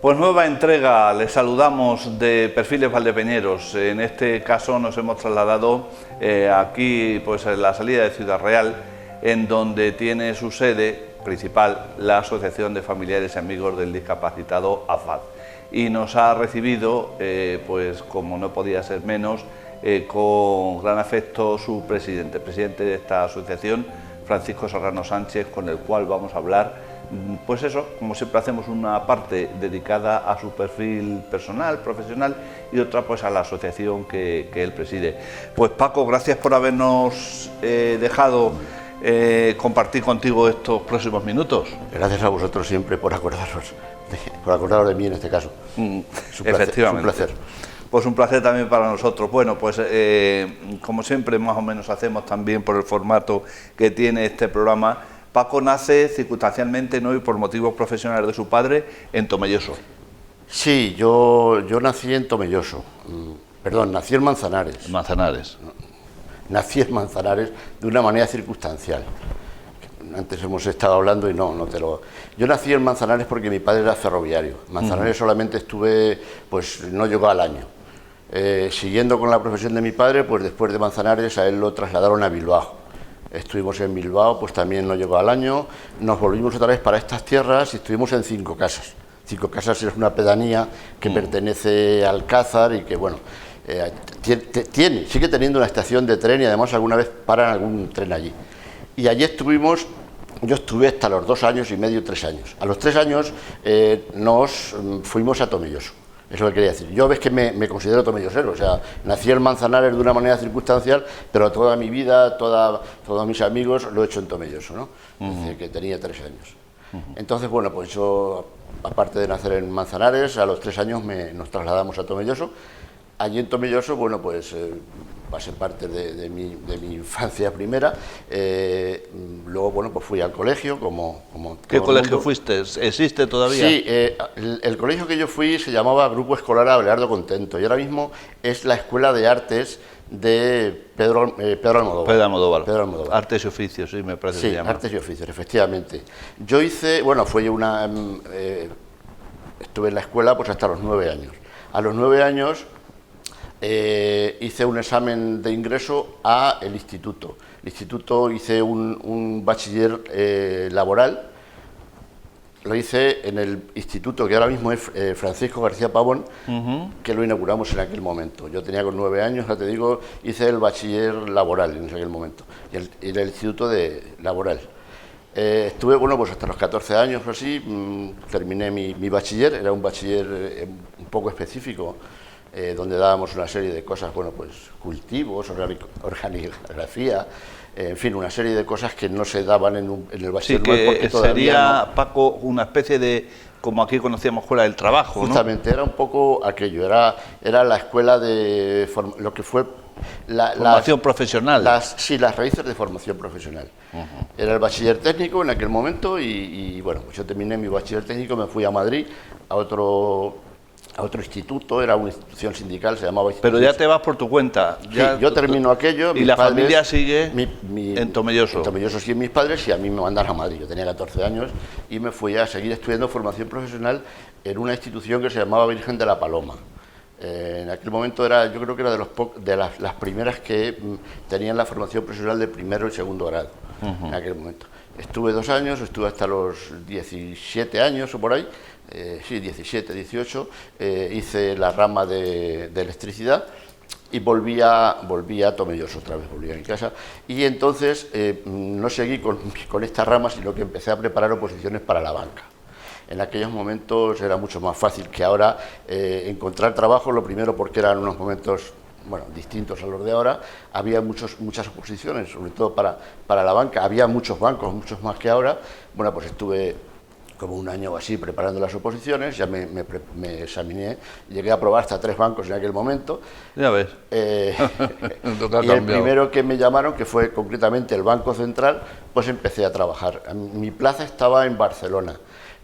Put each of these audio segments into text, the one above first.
Pues nueva entrega, les saludamos de Perfiles Valdepeñeros. En este caso nos hemos trasladado aquí pues en la salida de Ciudad Real, en donde tiene su sede principal la Asociación de Familiares y Amigos del Discapacitado AFAD. Y nos ha recibido, pues como no podía ser menos, con gran afecto su presidente de esta asociación, Francisco Serrano Sánchez, con el cual vamos a hablar. Pues eso, como siempre hacemos una parte dedicada a su perfil personal, profesional, y otra pues a la asociación que él preside. Pues Paco, gracias por habernos dejado compartir contigo estos próximos minutos. Gracias a vosotros siempre por acordaros de mí en este caso. Efectivamente. Es un placer. Pues un placer también para nosotros. Bueno, pues como siempre más o menos hacemos también por el formato que tiene este programa, Paco nace circunstancialmente, ¿no?, y por motivos profesionales de su padre, en Tomelloso. Sí, yo nací en Tomelloso. Perdón, nací en Manzanares. Manzanares. Nací en Manzanares de una manera circunstancial. Antes hemos estado hablando y no te lo... Yo nací en Manzanares porque mi padre era ferroviario. En Manzanares solamente estuve, pues no llegó al año. Siguiendo con la profesión de mi padre, pues después de Manzanares a él lo trasladaron a Bilbao. Estuvimos en Bilbao, pues también no llegó al año, nos volvimos otra vez para estas tierras y estuvimos en Cinco Casas. Cinco Casas es una pedanía que pertenece a Alcázar y que, bueno, sigue teniendo una estación de tren y además alguna vez paran algún tren allí. Y allí estuvimos, yo estuve hasta los 2 años y medio, 3 años. A los 3 años nos fuimos a Tomelloso. Es lo que quería decir. Yo ves que me considero tomellosero, o sea, nací en Manzanares de una manera circunstancial, pero toda mi vida, todos mis amigos lo he hecho en Tomelloso, ¿no? Desde que tenía 3 años. Entonces, bueno, pues yo, aparte de nacer en Manzanares, a los 3 años nos trasladamos a Tomelloso. Allí en Tomelloso, bueno, pues pasé parte de mi infancia primera. Luego, bueno, pues fui al colegio, como ¿Qué colegio fuiste? ¿Existe todavía? Sí, el colegio que yo fui se llamaba Grupo Escolar Abelardo Contento y ahora mismo es la Escuela de Artes de Pedro Almodóvar. Pedro Almodóvar. Artes y Oficios, sí, me parece que se llama. Artes y Oficios, efectivamente. Yo hice, bueno, estuve en la escuela pues hasta los 9 años. A los 9 años hice un examen de ingreso al instituto. El instituto hice un bachiller laboral. Lo hice en el instituto que ahora mismo es Francisco García Pavón, que lo inauguramos en aquel momento. Yo tenía con 9 años, ya te digo, hice el bachiller laboral en aquel momento, y el instituto laboral. Estuve, bueno, pues hasta los 14 años o así, terminé mi bachiller, era un bachiller un poco específico, donde dábamos una serie de cosas, bueno, pues cultivos, organigrafía, en fin, una serie de cosas que no se daban en el bachiller. Sí, que sería, no, Paco, una especie de, como aquí conocíamos, escuela del trabajo, justamente, ¿no? Era un poco aquello, era la escuela de lo que fue formación profesional. Sí, las raíces de formación profesional. Era el bachiller técnico en aquel momento y bueno, pues yo terminé mi bachiller técnico, me fui a Madrid, a otro instituto, era una institución sindical, se llamaba... Pero ya te vas por tu cuenta. Ya, sí, yo termino aquello... ¿Y la familia sigue en Tomelloso? En Tomelloso siguen mis padres y a mí me mandaron a Madrid. Yo tenía 14 años y me fui a seguir estudiando formación profesional en una institución que se llamaba Virgen de la Paloma. En aquel momento yo creo que era de las primeras que tenían la formación profesional de primero y segundo grado, en aquel momento. Estuve 2 años, estuve hasta los 17 años o por ahí, sí, 17, 18, hice la rama de electricidad y volví a Tomelloso otra vez, volví a mi casa. Y entonces no seguí con esta rama, sino que empecé a preparar oposiciones para la banca. En aquellos momentos era mucho más fácil que ahora encontrar trabajo, lo primero porque eran unos momentos, bueno, distintos a los de ahora, había muchas oposiciones, sobre todo para la banca, había muchos bancos, muchos más que ahora. Bueno, pues estuve como 1 año o así preparando las oposiciones, ya me examiné, llegué a aprobar hasta 3 bancos en aquel momento. Ya ves. Y el primero que me llamaron, que fue concretamente el Banco Central, pues empecé a trabajar. Mi plaza estaba en Barcelona,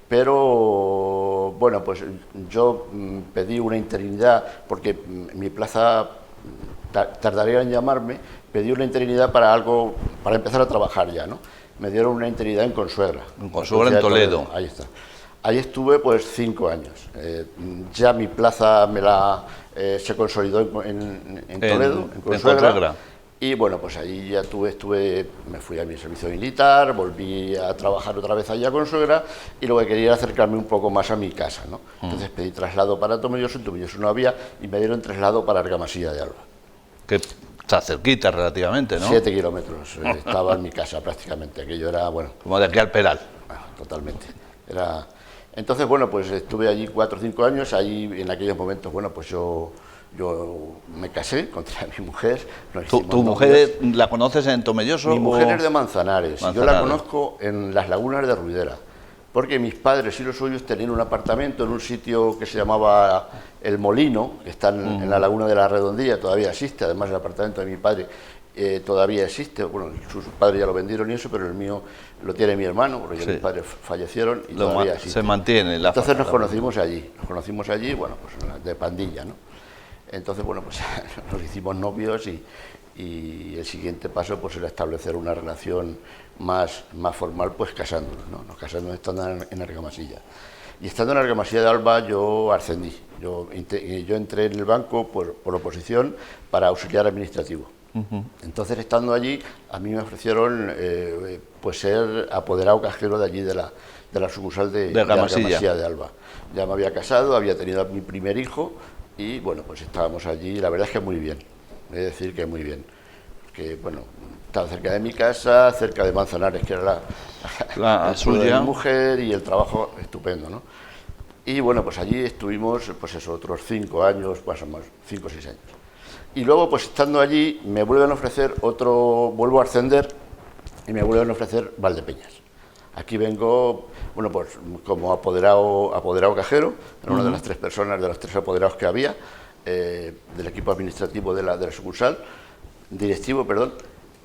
pero bueno, pues yo pedí una interinidad, porque mi plaza tardaría en llamarme, pedí una interinidad para empezar a trabajar ya, ¿no? Me dieron una interinidad en Consuegra. En Consuegra, en Toledo. Ahí está. Ahí estuve pues 5 años. Ya mi plaza se consolidó en Toledo, en Consuegra. Y bueno, pues ahí ya me fui a mi servicio militar, volví a trabajar otra vez allá con Consuegra y lo que quería era acercarme un poco más a mi casa, ¿no? Entonces pedí traslado para Tomelloso, en Tomelloso no había, y me dieron traslado para Argamasilla de Alba. Que está cerquita relativamente, ¿no? 7 kilómetros estaba en mi casa prácticamente, aquello era, bueno... Como de aquí al Peral. Bueno, totalmente. Entonces, bueno, pues estuve allí 4 o 5 años, ahí en aquellos momentos, bueno, pues yo me casé contra mi mujer. ¿Tu mujer la conoces en Tomelloso? Mi mujer es de Manzanares. Yo la conozco en las lagunas de Ruidera, porque mis padres y los suyos tenían un apartamento en un sitio que se llamaba El Molino, que está en la laguna de la Redondilla, todavía existe, además el apartamento de mi padre todavía existe, bueno, sus padres ya lo vendieron y eso, pero el mío lo tiene mi hermano, porque ya mis padres fallecieron y todavía existe. Se mantiene. Entonces nos conocimos allí, bueno, pues de pandilla, ¿no? Entonces, bueno, pues nos hicimos novios y el siguiente paso pues era establecer una relación más formal, pues casándonos, ¿no? Nos casamos estando en Argamasilla. Y estando en Argamasilla de Alba yo ascendí. Yo entré en el banco por oposición para auxiliar administrativo. Entonces, estando allí, a mí me ofrecieron pues ser apoderado cajero de allí de la sucursal de Argamasilla de Alba. Ya me había casado, había tenido a mi primer hijo. Y bueno, pues estábamos allí, la verdad es que muy bien, he de decir que muy bien, porque bueno, estaba cerca de mi casa, cerca de Manzanares, que era la suya de mi mujer, y el trabajo estupendo, ¿no? Y bueno, pues allí estuvimos, pues eso, otros 5 años, más o menos, 5 o 6 años. Y luego, pues estando allí, me vuelven a ofrecer vuelvo a ascender, y me vuelven a ofrecer Valdepeñas. Aquí vengo, bueno, pues como apoderado cajero, era una de las 3 personas, de los 3 apoderados que había, del equipo administrativo de la sucursal, directivo, perdón,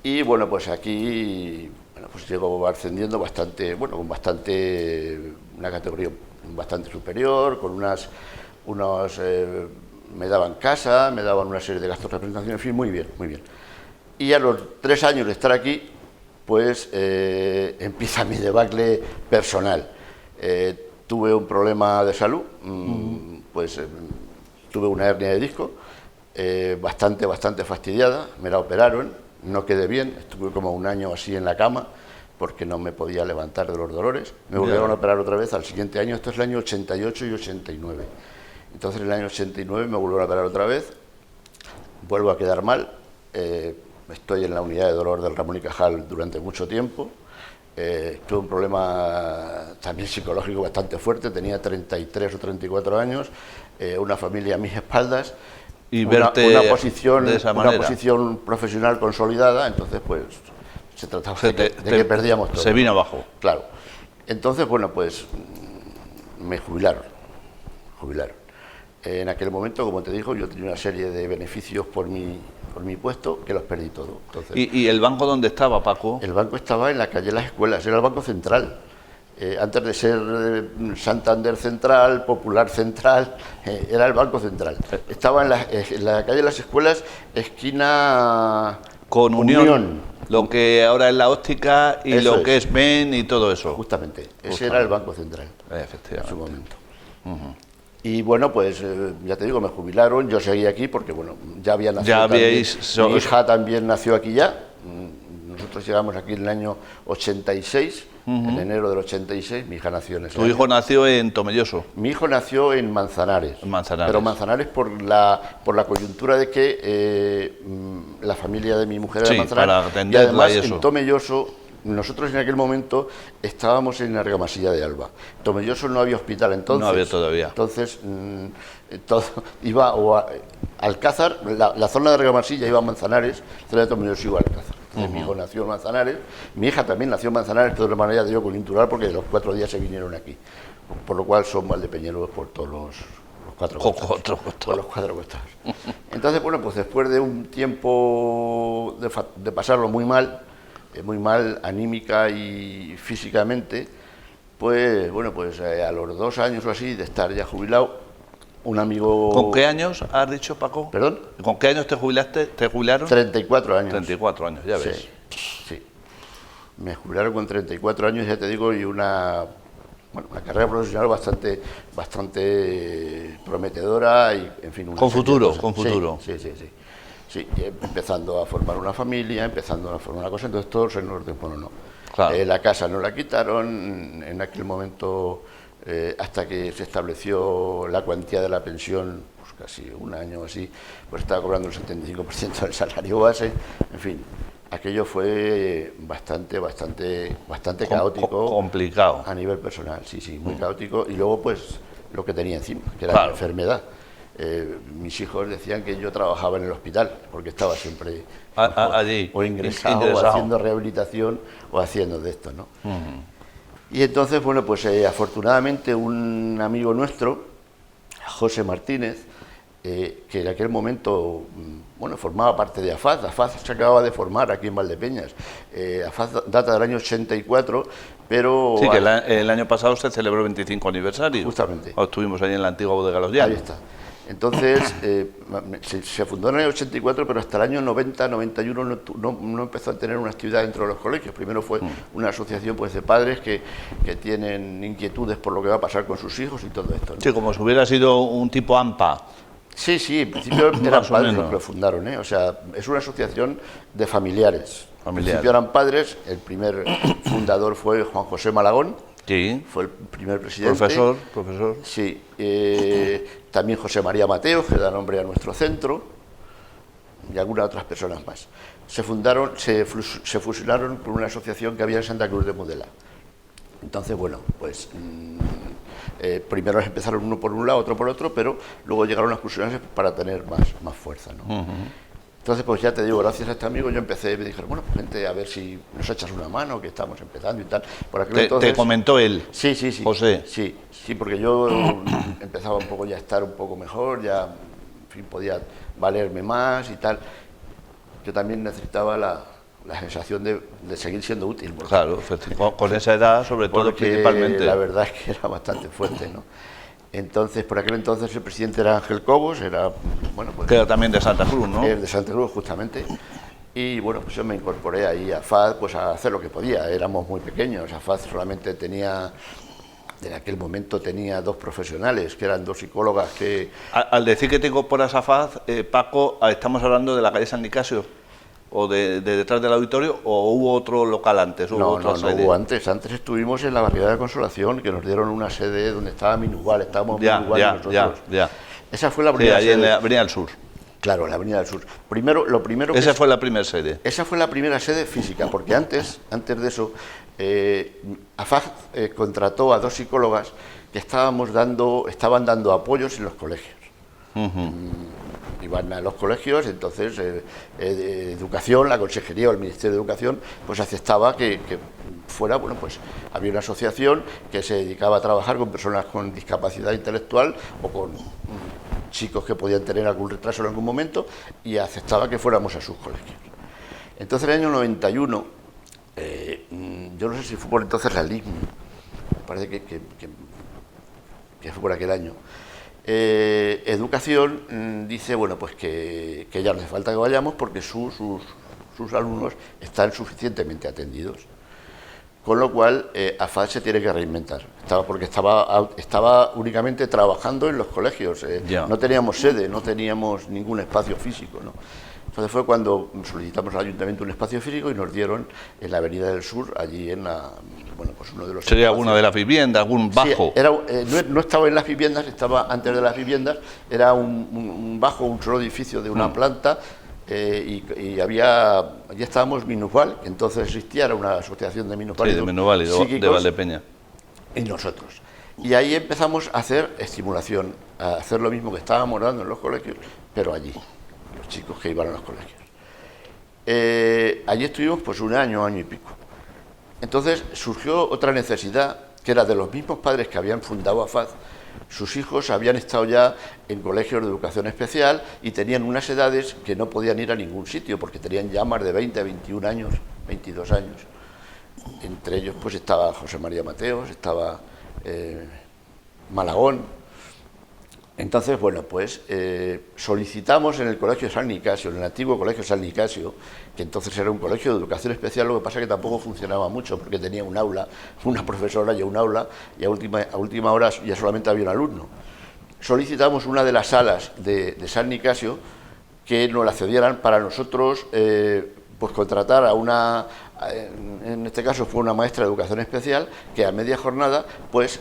y bueno, pues aquí, bueno, pues llego ascendiendo bastante, bueno, con una categoría bastante superior, con me daban casa, me daban una serie de gastos de representación, en fin, muy bien, muy bien. Y a los 3 años de estar aquí, pues empieza mi debacle personal. Tuve un problema de salud, pues tuve una hernia de disco, bastante fastidiada, me la operaron, no quedé bien, estuve como 1 año así en la cama, porque no me podía levantar de los dolores. Me volvieron a operar otra vez al siguiente año, esto es el año 88 y 89. Entonces en el año 89 me volvieron a operar otra vez, vuelvo a quedar mal. Estoy en la unidad de dolor del Ramón y Cajal durante mucho tiempo. Tuve un problema también psicológico bastante fuerte, tenía 33 o 34 años, una familia a mis espaldas, y verte una posición profesional consolidada, entonces pues se trataba de que perdíamos todo. Se vino abajo. Claro. Entonces, bueno, pues me jubilaron. En aquel momento, como te digo, yo tenía una serie de beneficios por mi puesto, que los perdí todos. Entonces, ¿Y el banco dónde estaba, Paco? El banco estaba en la calle Las Escuelas, era el Banco Central. Antes de ser Santander Central, Popular Central, era el Banco Central. Estaba en la calle Las Escuelas, esquina con Unión, lo que ahora es la óptica y eso lo que es Ben y todo eso. Justamente, ese era el Banco Central. Efectivamente. En su momento. Y bueno, pues ya te digo, me jubilaron, yo seguí aquí porque bueno, ya había nacido. Mi hija también nació aquí ya. Nosotros llegamos aquí en el año 86, en enero del 86, mi hija nació en ese año. ¿Tu hijo nació en Tomelloso? Mi hijo nació en Manzanares. Pero Manzanares por la coyuntura de que la familia de mi mujer era Manzanares. Para y además en Tomelloso, nosotros en aquel momento estábamos en Argamasilla de Alba. En Tomelloso no había hospital entonces. No había todavía. Entonces todo iba a Alcázar, la zona de Argamasilla iba a Manzanares, la zona de Tomelloso iba a Alcázar. Mi hijo nació en Manzanares, mi hija también nació en Manzanares, pero de una manera digo coyuntural porque de los 4 días se vinieron aquí. Por lo cual son valdepeñeros por todos los 4 costados. Por los 4 costados. Entonces, bueno, pues después de un tiempo de pasarlo muy mal anímica y físicamente, pues bueno, pues a los 2 años o así de estar ya jubilado, un amigo... ¿Con qué años has dicho, Paco? ¿Perdón? ¿Con qué años te jubilaste? ¿Te jubilaron? 34 años. 34 años, ya ves. Sí. Me jubilaron con 34 años, ya te digo, y una bueno, una carrera profesional bastante prometedora y, en fin... Con futuro, con futuro. Sí. Sí, empezando a formar una familia, empezando a formar una cosa, entonces todo se nos bueno, no. Claro. La casa no la quitaron, en aquel momento, hasta que se estableció la cuantía de la pensión, pues casi un año así, pues estaba cobrando el 75% del salario base, en fin, aquello fue bastante caótico. Complicado. A nivel personal, sí, muy caótico, y luego pues lo que tenía encima, que era claro. la enfermedad. Mis hijos decían que yo trabajaba en el hospital, porque estaba siempre allí, o ingresado, o haciendo rehabilitación, o haciendo de esto, ¿no? Y entonces, bueno, pues afortunadamente un amigo nuestro, José Martínez, que en aquel momento, bueno, formaba parte de AFAD. AFAD se acababa de formar aquí en Valdepeñas. AFAD data del año 84, pero... Sí, que el año pasado se celebró el 25 aniversario. Justamente. Estuvimos ahí en la antigua bodega Los Llanos. Ahí está. Entonces, se fundó en el año 84, pero hasta el año 90, 91 no empezó a tener una actividad dentro de los colegios. Primero fue una asociación pues de padres que tienen inquietudes por lo que va a pasar con sus hijos y todo esto, ¿no? Sí, como si hubiera sido un tipo AMPA. Sí, en principio eran padres los que lo fundaron, ¿eh? O sea, es una asociación de familiares. En principio eran padres, el primer fundador fue Juan José Malagón. Sí. Fue el primer presidente. Profesor. Sí. También José María Mateos, que da nombre a nuestro centro, y algunas otras personas más. Se fusionaron por una asociación que había en Santa Cruz de Mudela. Entonces, bueno, pues primero empezaron uno por un lado, otro por otro, pero luego llegaron las fusiones para tener más fuerza, ¿no? Entonces, pues ya te digo, gracias a este amigo yo empecé, me dijeron, bueno, pues gente, a ver si nos echas una mano, que estamos empezando y tal. Por aquel entonces, ¿Te comentó él? Sí. José. Sí, porque yo empezaba un poco ya a estar un poco mejor, ya, en fin, podía valerme más y tal. Yo también necesitaba la sensación de seguir siendo útil. Claro, con esa edad, sobre todo, principalmente. La verdad es que era bastante fuerte, ¿no? Entonces, por aquel entonces el presidente era Ángel Cobos, bueno, pues... Que era también de Santa Cruz, ¿no? De Santa Cruz, justamente. Y bueno, pues yo me incorporé ahí a FAD pues a hacer lo que podía. Éramos muy pequeños. FAD solamente en aquel momento tenía 2 profesionales, que eran 2 psicólogas que... Al decir que te incorporas a FAD, Paco, ¿estamos hablando de la calle San Nicasio? ¿O de detrás del auditorio? ¿O hubo otro local antes? No hubo antes. Antes estuvimos en la Barriada de Consolación, que nos dieron una sede donde estaba Minubal. Estábamos Minubal nosotros. Ya. Esa fue la primera sede. Sí, ahí en la Avenida del Sur. Claro, la Avenida del Sur. Esa fue la primera sede. Esa fue la primera sede física, porque antes de eso, AFAD contrató a 2 psicólogas que estaban dando apoyos en los colegios. Iban a los colegios, entonces Educación, la Consejería o el Ministerio de Educación, pues aceptaba que fuera, bueno, pues había una asociación que se dedicaba a trabajar con personas con discapacidad intelectual o con chicos que podían tener algún retraso en algún momento, y aceptaba que fuéramos a sus colegios. Entonces, en el año 91, yo no sé si fue por entonces la LICM, me parece que fue por aquel año. Educación dice, bueno, pues que ya no hace falta que vayamos porque sus alumnos están suficientemente atendidos. Con lo cual, AFAD se tiene que reinventar. Porque estaba únicamente trabajando en los colegios. No teníamos sede, no teníamos ningún espacio físico, ¿no? Entonces fue cuando solicitamos al ayuntamiento un espacio físico y nos dieron en la Avenida del Sur, allí en pues uno de los... ¿Sería alguna de las viviendas, algún bajo? Sí, no estaba en las viviendas, estaba antes de las viviendas, era un bajo, un solo edificio de una planta, y allí estábamos Minusval, que entonces existía, era una asociación de minusválidos. Sí, de minusválidos de Valdepeña. Y nosotros. Y ahí empezamos a hacer estimulación, a hacer lo mismo que estábamos dando en los colegios, pero allí, los chicos que iban a los colegios. Allí estuvimos pues un año y pico. Entonces surgió otra necesidad, que era de los mismos padres que habían fundado AFAD. Sus hijos habían estado ya en colegios de educación especial y tenían unas edades que no podían ir a ningún sitio, porque tenían ya más de 20, 21 años, 22 años. Entre ellos pues estaba José María Mateos, estaba Malagón, Entonces, bueno, pues solicitamos en el Colegio San Nicasio, en el antiguo Colegio San Nicasio, que entonces era un colegio de educación especial, lo que pasa es que tampoco funcionaba mucho, porque tenía un aula, una profesora y un aula, y a última hora ya solamente había un alumno. Solicitamos una de las salas de San Nicasio que nos la cedieran para nosotros pues contratar a una, en este caso fue una maestra de educación especial, que a media jornada pues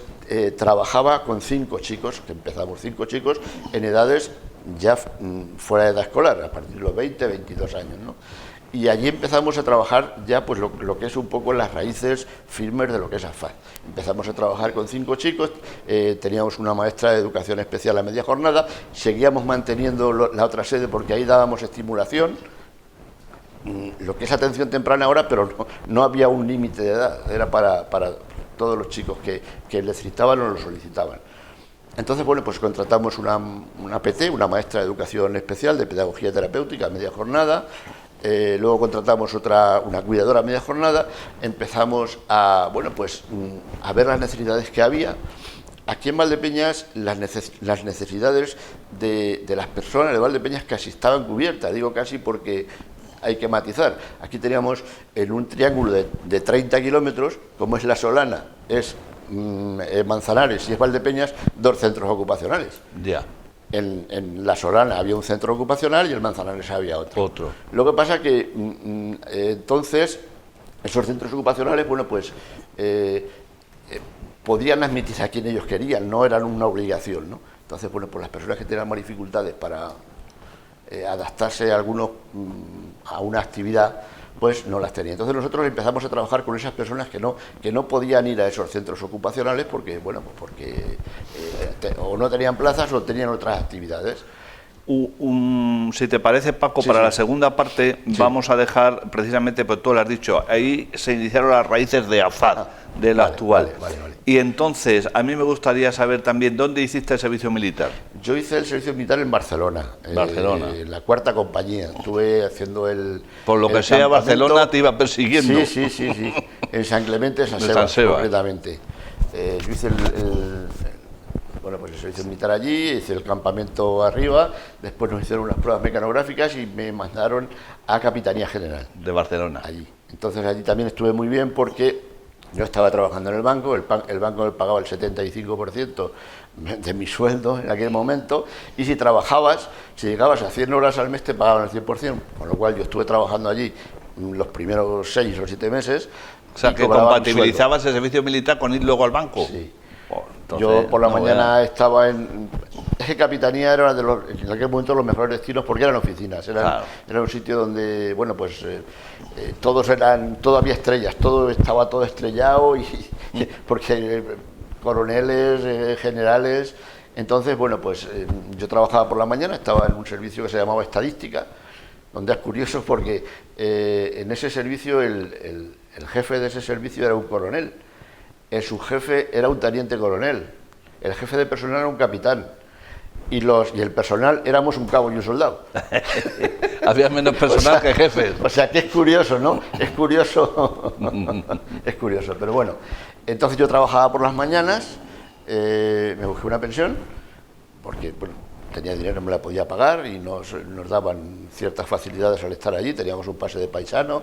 trabajaba con 5 chicos, que empezamos 5 chicos en edades ya fuera de edad escolar, a partir de los 20, 22 años, ¿no? Y allí empezamos a trabajar ya pues lo que es un poco las raíces firmes de lo que es AFAD. Empezamos a trabajar con 5 chicos, teníamos una maestra de educación especial a media jornada, seguíamos manteniendo la otra sede porque ahí dábamos estimulación, lo que es atención temprana ahora, pero no había un límite de edad, era para todos los chicos que necesitaban o lo solicitaban. Entonces, bueno, pues contratamos una PT, una maestra de educación especial de pedagogía terapéutica a media jornada. Luego contratamos una cuidadora a media jornada, empezamos a, bueno, pues, a ver las necesidades que había. Aquí en Valdepeñas las necesidades de las personas de Valdepeñas casi estaban cubiertas, digo casi porque hay que matizar. Aquí teníamos en un triángulo de 30 kilómetros, como es La Solana, es Manzanares y es Valdepeñas, 2 centros ocupacionales. Ya. En La Solana había un centro ocupacional y en Manzanares había otro. Lo que pasa que entonces esos centros ocupacionales, bueno, pues podían admitir a quien ellos querían, no eran una obligación, ¿no? Entonces, bueno, pues las personas que tenían más dificultades para adaptarse a una actividad, pues no las tenía. Entonces nosotros empezamos a trabajar con esas personas que no podían ir a esos centros ocupacionales porque, bueno, pues porque o no tenían plazas o tenían otras actividades. Si te parece, Paco, para la segunda parte vamos a dejar precisamente, pues tú lo has dicho, ahí se iniciaron las raíces de AFAD, de la actual. Vale. Y entonces, a mí me gustaría saber también, ¿dónde hiciste el servicio militar? Yo hice el servicio militar en Barcelona. En la 4ª compañía. Estuve haciendo Por lo que sea, Barcelona te iba persiguiendo. Sí. En San Clemente, San Sebas, concretamente. Yo hice el servicio militar allí, hice el campamento arriba, después nos hicieron unas pruebas mecanográficas y me mandaron a Capitanía General. De Barcelona. Allí. Entonces allí también estuve muy bien porque yo estaba trabajando en el banco me pagaba el 75% de mi sueldo en aquel momento, y si llegabas a 100 horas al mes te pagaban el 100%, con lo cual yo estuve trabajando allí los primeros 6 o 7 meses. O sea, que compatibilizabas el servicio militar con ir luego al banco. Sí. Entonces, yo por la mañana estaba en Capitanía, era en aquel momento los mejores destinos porque eran oficinas, era un sitio donde, bueno, pues todo había estrellas, estaba todo estrellado, porque coroneles, generales. Entonces, bueno, pues yo trabajaba por la mañana, estaba en un servicio que se llamaba Estadística, donde es curioso porque en ese servicio el jefe de ese servicio era un coronel. El subjefe era un teniente coronel, el jefe de personal era un capitán y el personal éramos un cabo y un soldado. Había menos personal que jefes. O sea que es curioso, ¿no? Es curioso, es curioso, pero bueno. Entonces yo trabajaba por las mañanas, me busqué una pensión, porque bueno, tenía dinero, me la podía pagar y nos daban ciertas facilidades al estar allí, teníamos un pase de paisano,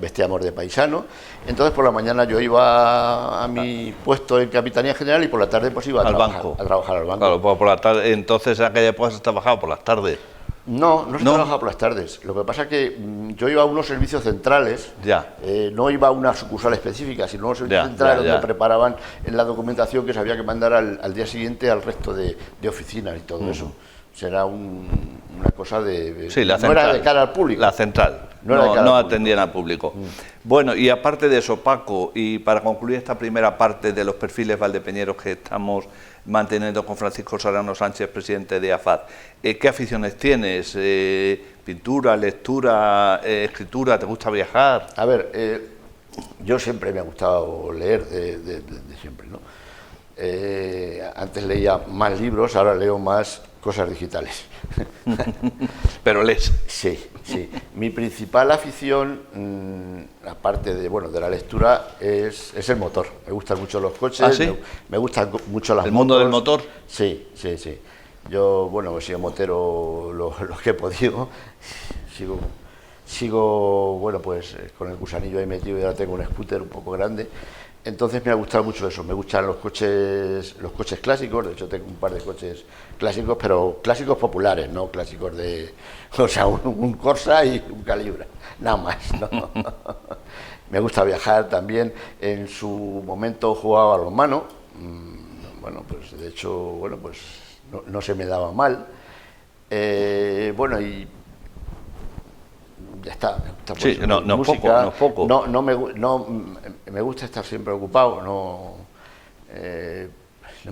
vestíamos de paisano. Entonces por la mañana yo iba a mi puesto en Capitanía General y por la tarde pues iba a trabajar al banco. Claro, pues por la tarde, entonces en aquella época se trabajaba por las tardes. No se trabajaba por las tardes. Lo que pasa es que yo iba a unos servicios centrales, no iba a una sucursal específica, sino a unos servicios centrales donde preparaban en la documentación que se había que mandar al día siguiente al resto de oficinas y todo eso. Será una cosa de... Sí, la no central, era de cara al público. La central, no atendían al público. Bueno, y aparte de eso, Paco, y para concluir esta primera parte de los perfiles valdepeñeros que estamos manteniendo con Francisco Serrano Sánchez, presidente de AFAD, ¿qué aficiones tienes? ¿Pintura, lectura, escritura? ¿Te gusta viajar? A ver, yo siempre me ha gustado leer, de siempre, ¿no? Antes leía más libros, ahora leo más cosas digitales. ¿Pero lees? Sí. Mi principal afición, aparte de la lectura, es el motor. Me gustan mucho los coches, ¿Ah, sí? me gustan mucho las motos. ¿El mundo del motor? Sí. Yo, bueno, he sido motero lo que he podido, sigo, bueno, pues con el gusanillo ahí metido y ahora tengo un scooter un poco grande. Entonces me ha gustado mucho eso, me gustan los coches clásicos, de hecho tengo un par de coches clásicos, pero clásicos populares, no clásicos de, o sea, un Corsa y un Calibra, nada más, ¿no? Me gusta viajar también, en su momento jugaba a balonmano, bueno, pues de hecho, bueno, pues no se me daba mal, bueno, y ya está, me gusta Sí, no música, es poco. Me gusta estar siempre ocupado, no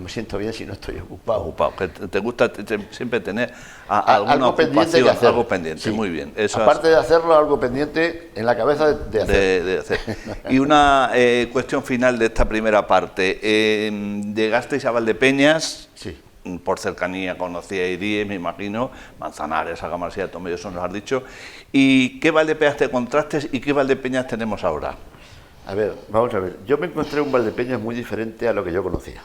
me siento bien si no estoy ocupado. Que te gusta siempre tener alguna algo pendiente que hacer. Algo pendiente, sí. Muy bien. Eso aparte de hacerlo, algo pendiente en la cabeza de hacer. De hacer. Y una cuestión final de esta primera parte. Llegasteis a Valdepeñas. Sí. Por cercanía conocía Iríes, me imagino, Manzanares, Argamasilla, Tomelloso nos has dicho. ¿Y qué Valdepeñas te encontraste y qué Valdepeñas tenemos ahora? A ver, vamos a ver. Yo me encontré un Valdepeñas muy diferente a lo que yo conocía.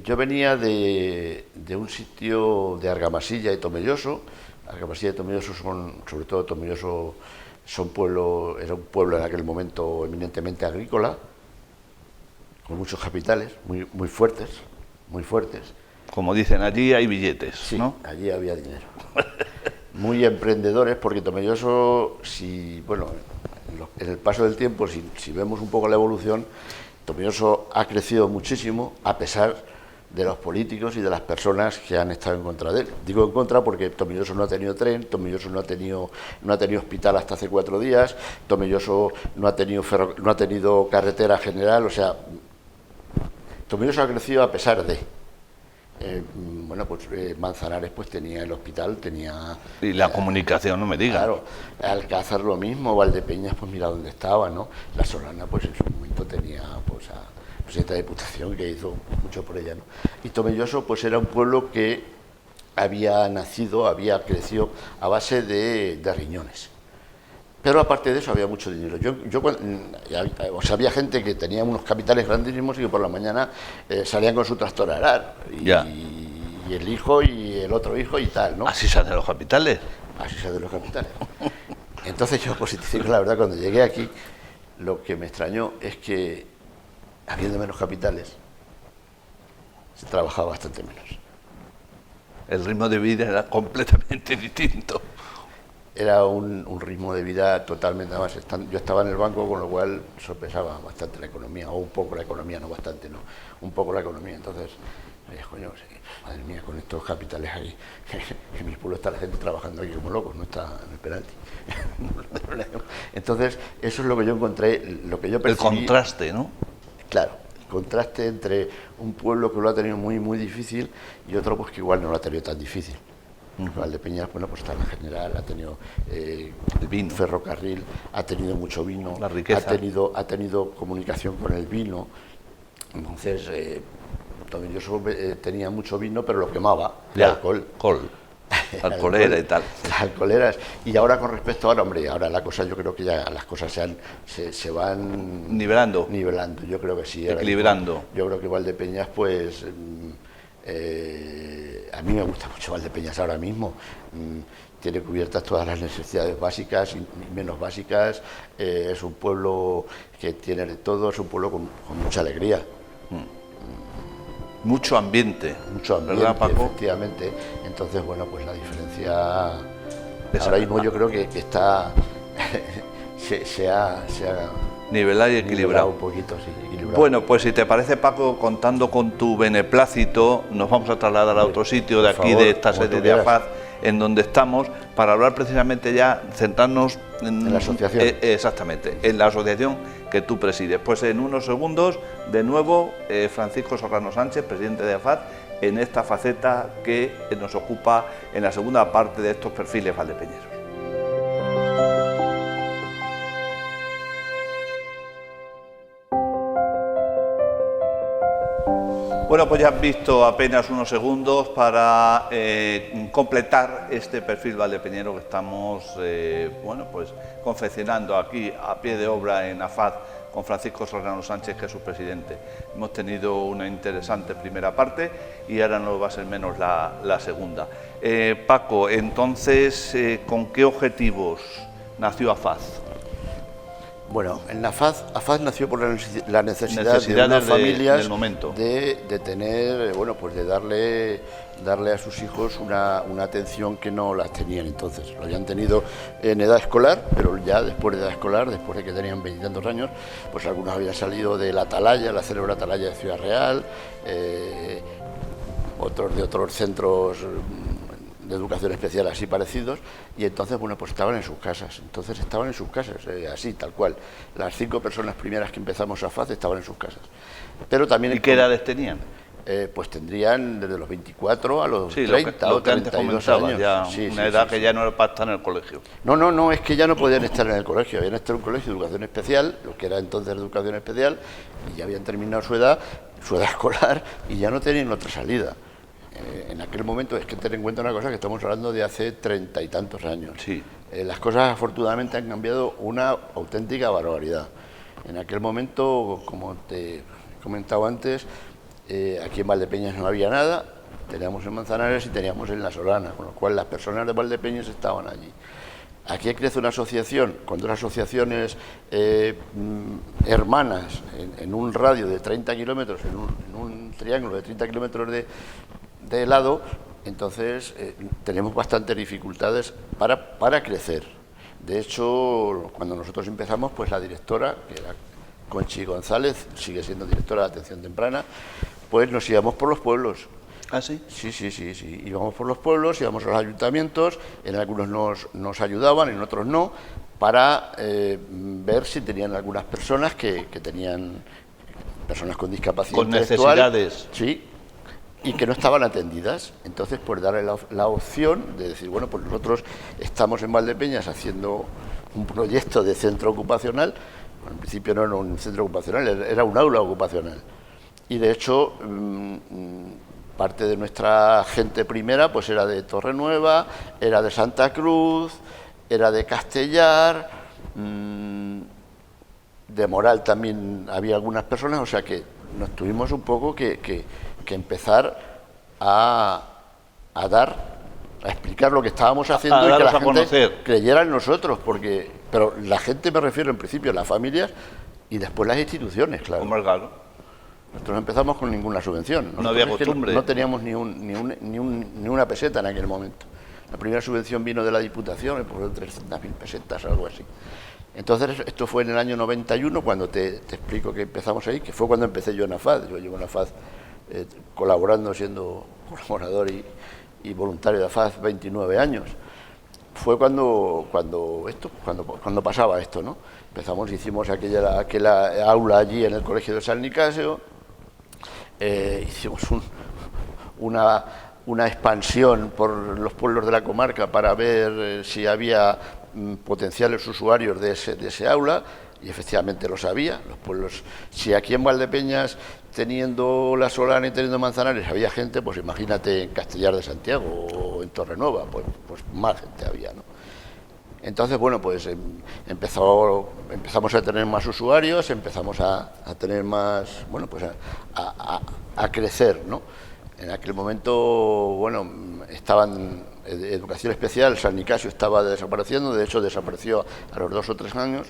Yo venía de un sitio de Argamasilla y Tomelloso. Argamasilla y Tomelloso son, sobre todo Tomelloso, era un pueblo en aquel momento eminentemente agrícola, con muchos capitales, muy fuertes. Como dicen, allí hay billetes, sí, ¿no? Allí había dinero. Muy emprendedores, porque Tomelloso, bueno, en el paso del tiempo, si vemos un poco la evolución, Tomelloso ha crecido muchísimo a pesar de los políticos y de las personas que han estado en contra de él. Digo en contra porque Tomelloso no ha tenido tren, Tomelloso no ha tenido hospital hasta hace 4 días, Tomelloso no ha tenido carretera general, o sea, Tomelloso ha crecido a pesar de. Bueno, pues Manzanares pues tenía el hospital, tenía... Y la comunicación, no me digas. Claro, Alcázar lo mismo, Valdepeñas pues mira dónde estaba, ¿no? La Solana pues en su momento tenía pues a presidenta de Diputación que hizo mucho por ella, ¿no? Y Tomelloso pues era un pueblo que había crecido a base de riñones. Pero aparte de eso había mucho dinero. Había gente que tenía unos capitales grandísimos y que por la mañana salían con su tractor a arar. Y el hijo y el otro hijo y tal, ¿no? Así se hacen los capitales. Así se hacen los capitales. Entonces yo, pues si te digo la verdad, cuando llegué aquí, lo que me extrañó es que, habiendo menos capitales, se trabajaba bastante menos. El ritmo de vida era completamente distinto. Era un ritmo de vida totalmente, además yo estaba en el banco, con lo cual sopesaba bastante la economía, o un poco la economía, no bastante, no, un poco la economía. Entonces, coño, madre mía, con estos capitales ahí, en mi pueblo está la gente trabajando aquí como locos, no está en el penalti. Entonces, eso es lo que yo encontré, lo que yo percibí. El contraste, ¿no? Claro, el contraste entre un pueblo que lo ha tenido muy, muy difícil y otro pues que igual no lo ha tenido tan difícil. Valdepeñas, bueno, pues está en la general, ha tenido el vino, ferrocarril, ha tenido mucho vino, la riqueza. Ha tenido comunicación con el vino. Entonces, Tomelloso tenía mucho vino, pero lo quemaba, el alcohol. Alcoholera y tal. Las alcoholeras. Y ahora con respecto ahora la cosa, yo creo que ya las cosas se van nivelando. Yo creo que sí. Equilibrando. Yo creo que Valdepeñas, pues... a mí me gusta mucho Valdepeñas ahora mismo. Tiene cubiertas todas las necesidades básicas y menos básicas. Es un pueblo que tiene de todo, es un pueblo con mucha alegría. Mucho ambiente, ¿verdad, Paco? Efectivamente. Entonces, bueno, pues la diferencia ahora mismo yo creo que está se ha nivelado y equilibrado un poquito, sí, equilibrado. Bueno, pues si te parece, Paco, contando con tu beneplácito, nos vamos a trasladar a otro sitio de aquí, de esta sede de AFAD, en donde estamos, para hablar precisamente ya, centrarnos en la asociación. Exactamente, en la asociación que tú presides. Pues en unos segundos, de nuevo, Francisco Serrano Sánchez, presidente de AFAD, en esta faceta que nos ocupa en la segunda parte de estos perfiles valdepeñeros. Bueno, pues ya han visto apenas unos segundos para completar este perfil valdepeñero que estamos bueno, pues confeccionando aquí a pie de obra en AFAD con Francisco Serrano Sánchez, que es su presidente. Hemos tenido una interesante primera parte y ahora no va a ser menos la segunda. Paco, entonces, ¿con qué objetivos nació AFAZ? Bueno, en AFAZ nació por la necesidad de unas familias de tener, bueno, pues de darle a sus hijos una atención que no las tenían entonces. Lo habían tenido en edad escolar, pero ya después de edad escolar, después de que tenían 20 y tantos años, pues algunos habían salido de la Atalaya, la célebre Atalaya de Ciudad Real, otros de otros centros de educación especial así parecidos, y entonces, bueno, pues estaban en sus casas, así, tal cual. Las 5 personas primeras que empezamos AFAZ estaban en sus casas. Pero también... ¿Y qué edades tenían? Pues tendrían desde los 24 a los 30 o 32 años. Ya una edad que ya no era para estar en el colegio. No, es que ya no podían estar en el colegio, habían estado en un colegio de educación especial, lo que era entonces educación especial, y ya habían terminado su edad escolar, y ya no tenían otra salida. En aquel momento, es que ten en cuenta una cosa, que estamos hablando de hace 30 y tantos años. Sí. Las cosas afortunadamente han cambiado una auténtica barbaridad. En aquel momento, como te he comentado antes, aquí en Valdepeñas no había nada, teníamos en Manzanares y teníamos en La Solana, con lo cual las personas de Valdepeñas estaban allí. Aquí crece una asociación, con 2 asociaciones hermanas, en un radio de 30 kilómetros, en un triángulo de 30 kilómetros de lado, entonces tenemos bastantes dificultades para crecer. De hecho, cuando nosotros empezamos, pues la directora, que era Conchi González, sigue siendo directora de atención temprana, pues nos íbamos por los pueblos. ¿Ah, sí? Sí. Íbamos por los pueblos, íbamos a los ayuntamientos, en algunos nos ayudaban, en otros no, para ver si tenían algunas personas que tenían personas con discapacidad con necesidades. Sí, y que no estaban atendidas. Entonces, pues darle la opción de decir, bueno, pues nosotros estamos en Valdepeñas haciendo un proyecto de centro ocupacional. Bueno, en principio no era un centro ocupacional, era un aula ocupacional. Y de hecho, parte de nuestra gente primera pues era de Torrenueva, era de Santa Cruz, era de Castellar, de Moral también había algunas personas, o sea que nos tuvimos un poco que empezar a explicar lo que estábamos haciendo y que la gente creyera en nosotros, pero la gente, me refiero en principio a las familias y después las instituciones, claro. Nosotros empezamos con ninguna subvención. No había costumbre. No teníamos ni una peseta en aquel momento. La primera subvención vino de la Diputación, por 300.000 pesetas, algo así. Entonces, esto fue en el año 91, cuando te explico que empezamos ahí, que fue cuando empecé yo en AFAZ. Yo llevo en AFAZ colaborando, siendo colaborador y voluntario de AFAZ 29 años. Fue cuando pasaba esto, ¿no? Empezamos, hicimos aquella aula allí en el Colegio de San Nicasio, hicimos una expansión por los pueblos de la comarca para ver si había potenciales usuarios de ese aula, y efectivamente los había. Los pueblos, si aquí en Valdepeñas, teniendo La Solana y teniendo Manzanares, había gente, pues imagínate en Castellar de Santiago o en Torrenueva, pues más gente había, ¿no? Entonces, bueno, pues empezamos a tener más usuarios, empezamos a tener más, bueno, pues a crecer, ¿no? En aquel momento, bueno, estaban educación especial, San Nicasio estaba desapareciendo, de hecho desapareció a los 2 o 3 años,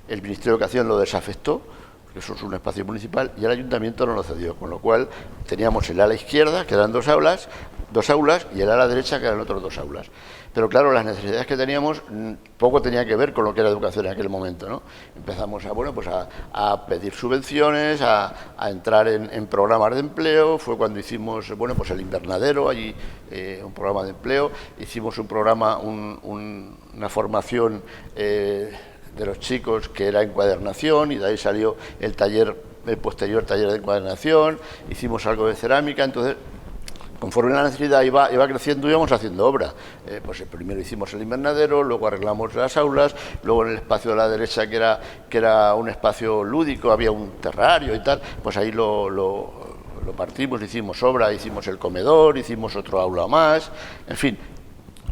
el Ministerio de Educación lo desafectó, porque eso es un espacio municipal, y el ayuntamiento no lo cedió, con lo cual teníamos el ala izquierda, que eran 2 aulas, y el ala derecha, que eran otros 2 aulas. Pero claro, las necesidades que teníamos poco tenía que ver con lo que era educación en aquel momento, ¿no? Empezamos a pedir subvenciones, a entrar en programas de empleo. Fue cuando hicimos, bueno, pues el invernadero, allí un programa de empleo. Hicimos un programa, una formación de los chicos que era encuadernación, y de ahí salió el posterior taller de encuadernación. Hicimos algo de cerámica. Entonces, conforme la necesidad iba creciendo, íbamos haciendo obra. Pues primero hicimos el invernadero, luego arreglamos las aulas, luego en el espacio de la derecha, que era un espacio lúdico, había un terrario y tal, pues ahí lo partimos, hicimos obra, hicimos el comedor, hicimos otro aula más, en fin,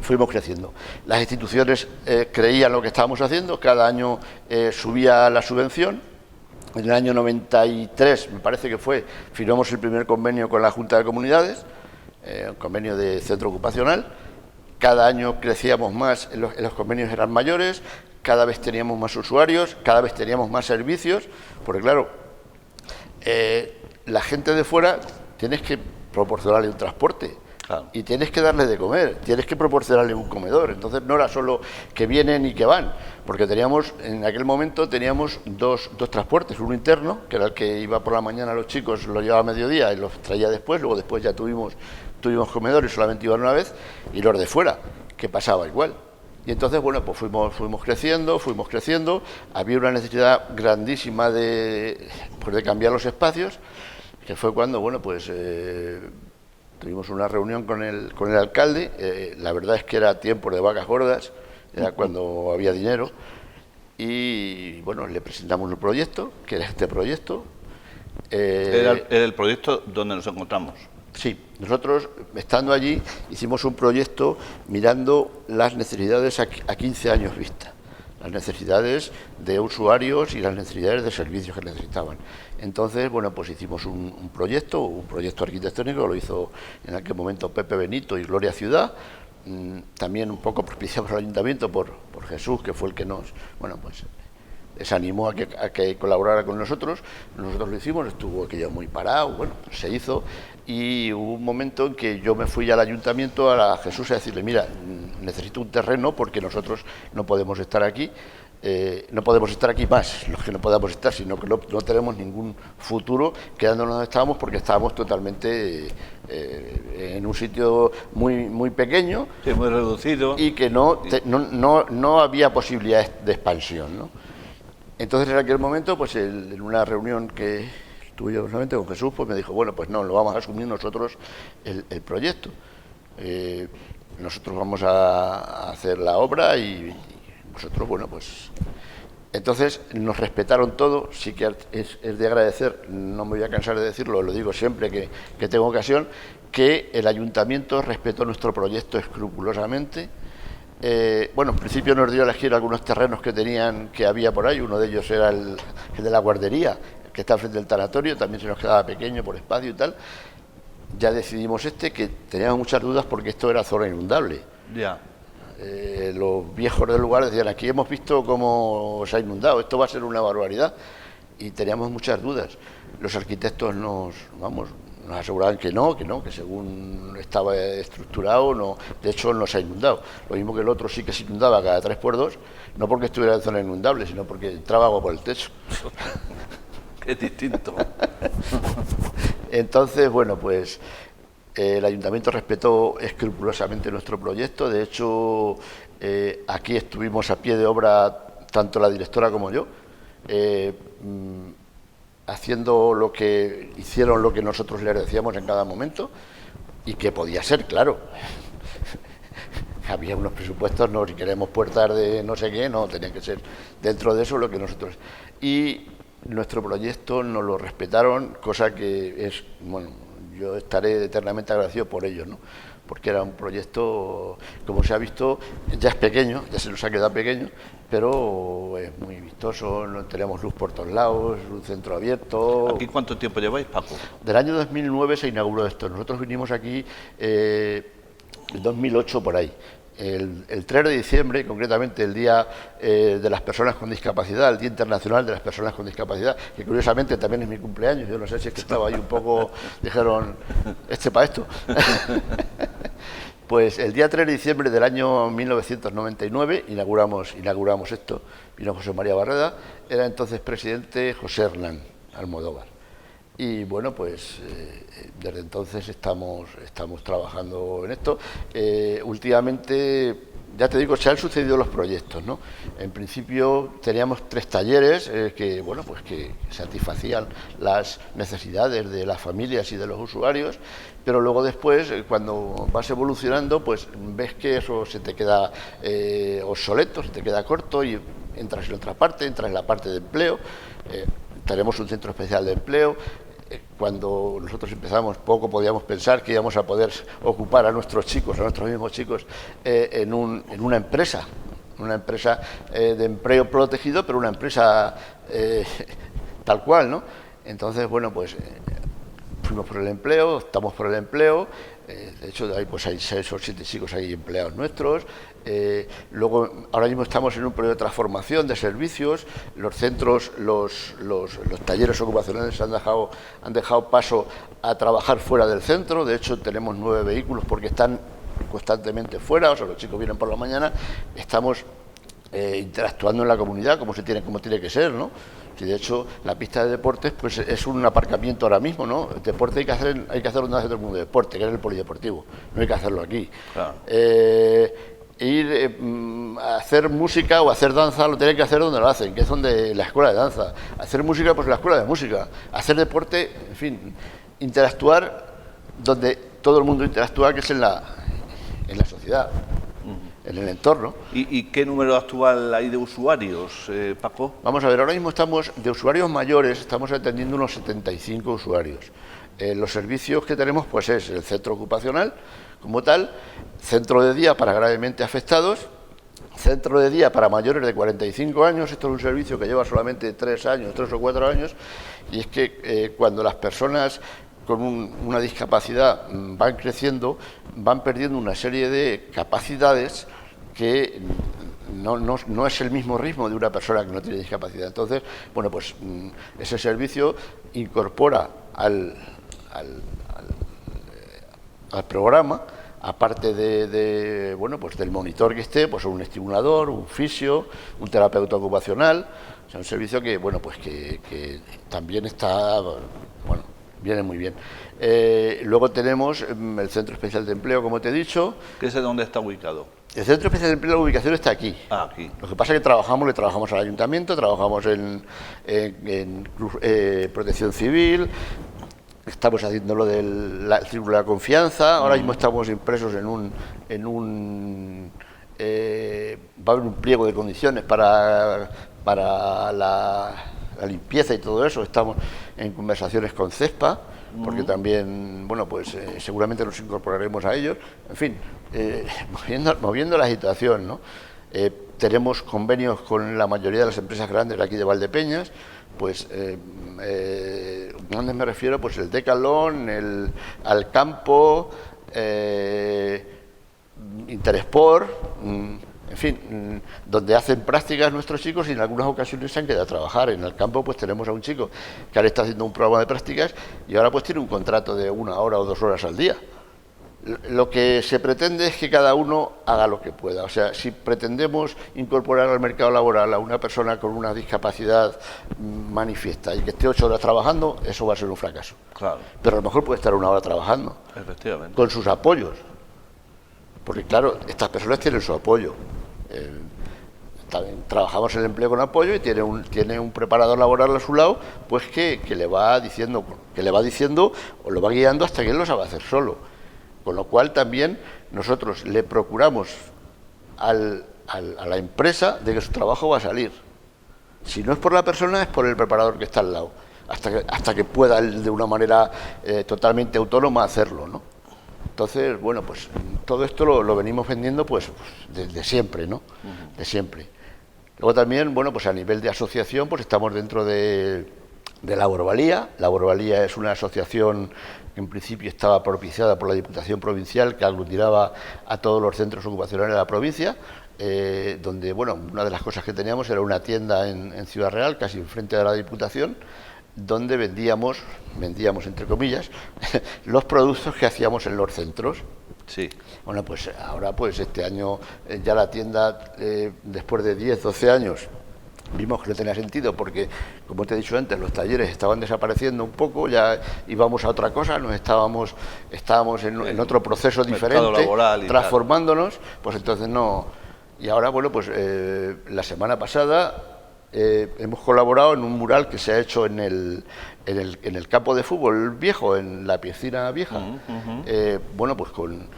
fuimos creciendo. Las instituciones creían lo que estábamos haciendo, cada año subía la subvención, En el año 93, me parece que fue, firmamos el primer convenio con la Junta de Comunidades, un convenio de centro ocupacional. Cada año crecíamos más, los convenios eran mayores, cada vez teníamos más usuarios, cada vez teníamos más servicios, porque claro, la gente de fuera tienes que proporcionarle un transporte. Claro. Y tienes que darle de comer, tienes que proporcionarle un comedor. Entonces no era solo que vienen y que van, porque en aquel momento teníamos dos transportes, uno interno, que era el que iba por la mañana a los chicos, lo llevaba a mediodía y los traía después, luego después ya tuvimos comedor y solamente iban una vez, y los de fuera, que pasaba igual. Y entonces, bueno, pues fuimos creciendo, había una necesidad grandísima de cambiar los espacios, que fue cuando, bueno, pues tuvimos una reunión con el alcalde. La verdad es que era tiempo de vacas gordas, era cuando había dinero, y bueno, le presentamos el proyecto, que era este proyecto. Era el proyecto donde nos encontramos. Sí, nosotros, estando allí, hicimos un proyecto mirando las necesidades a 15 años vista, las necesidades de usuarios y las necesidades de servicios que necesitaban. Entonces, bueno, pues hicimos un proyecto arquitectónico, lo hizo en aquel momento Pepe Benito y Gloria Ciudad, también un poco propiciado por el Ayuntamiento, por Jesús, que fue el que les animó a que colaborara con nosotros. Nosotros lo hicimos, estuvo aquello muy parado, bueno, pues se hizo, y hubo un momento en que yo me fui al Ayuntamiento, a Jesús, a decirle, mira, necesito un terreno porque nosotros no podemos estar aquí, no podemos estar aquí más, los que no podamos estar, sino que no tenemos ningún futuro quedándonos donde estábamos, porque estábamos totalmente en un sitio muy pequeño, sí, muy reducido, y que no había posibilidad de expansión, ¿no? Entonces, en aquel momento, pues en una reunión que tuve yo personalmente con Jesús, pues me dijo, bueno, pues no, lo vamos a asumir nosotros el proyecto. Nosotros vamos a hacer la obra y nosotros, bueno, pues... Entonces nos respetaron todo. Sí que es de agradecer, no me voy a cansar de decirlo, lo digo siempre que tengo ocasión, que el Ayuntamiento respetó nuestro proyecto escrupulosamente. Bueno, en principio nos dio a elegir algunos terrenos que había por ahí. Uno de ellos era el de la guardería, que está frente al tanatorio, también se nos quedaba pequeño por espacio y tal. Ya decidimos que teníamos muchas dudas porque esto era zona inundable. Ya. Los viejos del lugar decían, aquí hemos visto cómo se ha inundado, esto va a ser una barbaridad, y teníamos muchas dudas. Los arquitectos nos aseguraban que según estaba estructurado, no, de hecho no se ha inundado. Lo mismo que el otro sí que se inundaba cada 3x2, no porque estuviera en zona inundable, sino porque entraba agua por el techo. Es distinto. Entonces, bueno, pues el Ayuntamiento respetó escrupulosamente nuestro proyecto. De hecho, aquí estuvimos a pie de obra, tanto la directora como yo, haciendo lo que nosotros les decíamos en cada momento, y que podía ser, claro. Había unos presupuestos, no, si queremos puertas de no sé qué, no, tenía que ser dentro de eso lo que nosotros... Y nuestro proyecto nos lo respetaron, cosa que es, bueno, yo estaré eternamente agradecido por ello, ¿no? Porque era un proyecto, como se ha visto, ya es pequeño, ya se nos ha quedado pequeño, pero es muy vistoso, tenemos luz por todos lados, un centro abierto. ¿Aquí cuánto tiempo lleváis, Paco? Del año 2009 se inauguró esto. Nosotros vinimos aquí en 2008 por ahí. El 3 de diciembre, concretamente el Día de las Personas con Discapacidad, el Día Internacional de las Personas con Discapacidad, que curiosamente también es mi cumpleaños. Yo no sé si es que estaba ahí un poco, dijeron, para esto. Pues el día 3 de diciembre del año 1999 inauguramos esto. Vino José María Barreda, era entonces presidente José Hernán Almodóvar. Y bueno, pues desde entonces estamos trabajando en esto. Últimamente, ya te digo, se han sucedido los proyectos, ¿no? En principio teníamos 3 talleres que satisfacían las necesidades de las familias y de los usuarios, pero luego después, cuando vas evolucionando, pues ves que eso se te queda obsoleto, se te queda corto, y entras en otra parte, entras en la parte de empleo. Tenemos un centro especial de empleo. Cuando nosotros empezamos, poco podíamos pensar que íbamos a poder ocupar a nuestros mismos chicos, en una empresa de empleo protegido, pero una empresa tal cual, ¿no? Entonces, bueno, pues fuimos por el empleo, estamos por el empleo. De hecho, pues hay 6 o 7 chicos ahí empleados nuestros. Luego, ahora mismo estamos en un periodo de transformación de servicios. Los centros, los talleres ocupacionales han dejado paso a trabajar fuera del centro. De hecho, tenemos 9 vehículos porque están constantemente fuera. O sea, los chicos vienen por la mañana. Estamos interactuando en la comunidad como tiene que ser, ¿no? Que de hecho la pista de deportes pues es un aparcamiento ahora mismo, ¿no? El deporte hay que hacer donde hace todo el mundo de deporte, que es el polideportivo, no hay que hacerlo aquí. Claro. A hacer música o hacer danza lo tienen que hacer donde lo hacen, que es donde la escuela de danza. Hacer música, pues la escuela de música. Hacer deporte, en fin, interactuar donde todo el mundo interactúa, que es en la sociedad, en el entorno. ¿Y qué número actual hay de usuarios, Paco? Vamos a ver, ahora mismo estamos, de usuarios mayores, estamos atendiendo unos 75 usuarios. Los servicios que tenemos, pues es el centro ocupacional, como tal, centro de día para gravemente afectados, centro de día para mayores de 45 años, esto es un servicio que lleva solamente 3 o 4 años, y es que cuando las personas con una discapacidad van creciendo, van perdiendo una serie de capacidades que no es el mismo ritmo de una persona que no tiene discapacidad. Entonces, bueno, pues ese servicio incorpora al programa, aparte bueno, pues del monitor que esté, pues un estimulador, un fisio, un terapeuta ocupacional. O sea, un servicio que, bueno, pues que también está, bueno, viene muy bien. Luego tenemos el Centro Especial de Empleo, como te he dicho. ¿Qué sé dónde está ubicado? El Centro Especial de Empleo, la ubicación está aquí. Ah, aquí. Lo que pasa es que le trabajamos al Ayuntamiento, trabajamos en Protección Civil, estamos haciendo lo del Círculo de la Confianza, ahora mismo estamos impresos va a haber un pliego de condiciones para la limpieza y todo eso, estamos en conversaciones con CESPA, porque también, bueno, pues seguramente nos incorporaremos a ellos, en fin, moviendo la situación, ¿no? Tenemos convenios con la mayoría de las empresas grandes de aquí de Valdepeñas, pues grandes me refiero, pues el Decathlon, el Alcampo, Interesport, en fin, donde hacen prácticas nuestros chicos y en algunas ocasiones se han quedado a trabajar. En el campo pues tenemos a un chico que ahora está haciendo un programa de prácticas y ahora pues tiene un contrato de 1 hora o 2 horas al día. Lo que se pretende es que cada uno haga lo que pueda. O sea, si pretendemos incorporar al mercado laboral a una persona con una discapacidad manifiesta y que esté 8 horas trabajando, eso va a ser un fracaso. Claro. Pero a lo mejor puede estar 1 hora trabajando. Efectivamente. Con sus apoyos. Porque claro, estas personas tienen su apoyo. También trabajamos el empleo con apoyo y tiene un preparador laboral a su lado, pues que le va diciendo o lo va guiando hasta que él lo sabe hacer solo. Con lo cual también nosotros le procuramos a la empresa de que su trabajo va a salir. Si no es por la persona, es por el preparador que está al lado, hasta que pueda él de una manera totalmente autónoma hacerlo, ¿no? Entonces, bueno, pues todo esto lo venimos vendiendo pues desde siempre, ¿no? De siempre. Luego también, bueno, pues a nivel de asociación, pues estamos dentro de Labor Valía. Labor Valía es una asociación que en principio estaba propiciada por la Diputación Provincial, que aglutinaba a todos los centros ocupacionales de la provincia, donde, bueno, una de las cosas que teníamos era una tienda en Ciudad Real, casi enfrente de la Diputación, donde vendíamos entre comillas, los productos que hacíamos en los centros. Sí. Bueno, pues ahora, pues este año ya la tienda, después de 10, 12 años, vimos que no tenía sentido porque, como te he dicho antes, los talleres estaban desapareciendo un poco, ya íbamos a otra cosa, estábamos en otro proceso diferente, transformándonos, pues entonces no. Y ahora, bueno, pues la semana pasada hemos colaborado en un mural que se ha hecho en el campo de fútbol viejo, en la piscina vieja, bueno, pues con